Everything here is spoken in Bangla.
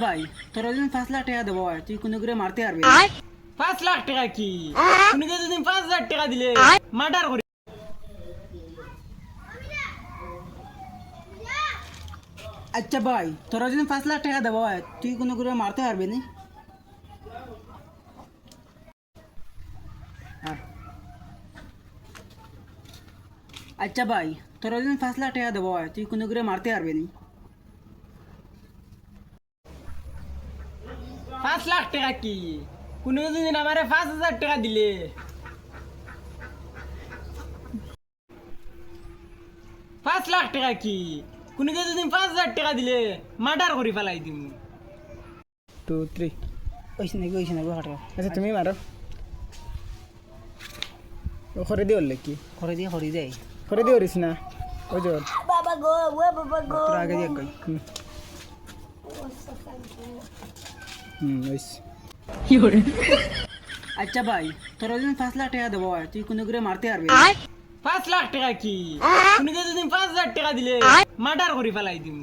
ভাই তোরা যদি 5 লাখ টাকা দেবো তুই কোনো করে মারতে পারবি? 5 লাখ টাকা কি তুমি যদি 5,000 টাকা দিলে মার্ডার করি। আচ্ছা ভাই তোরা যদি 5 লাখ টাকা দেবো তুই কোনো করে মারতে পারবি না? আচ্ছা ভাই তোরা যদি 5 লাখ টাকা দেবো তুই কোনো করে মারতে পারবি না? 5 লাখ টাকা কি কোনো যদি আমারে 5,000 টাকা দিলে 5 লাখ টাকা কি কোনো যদি 5,000 টাকা দিলে মার্ডার করে ফেলাই দিম। 2 3 ওইসে নাকি হাঁটা আচ্ছা তুমি মারো ও করে দিও কি করে দেয় করে দিও রিস না ও জোর বাবা গো ও বাবা গো তোর আগে দিয়ে কই ওইস আচ্ছা ভাই তোরা যদি 5 লাখ টাকা দেবো তুই কোনো করে মারতে পারবি? 5 লাখ টাকা কি কোনো যদি 5,000 টাকা দিলে মার্ডার করে ফেলাই দিম।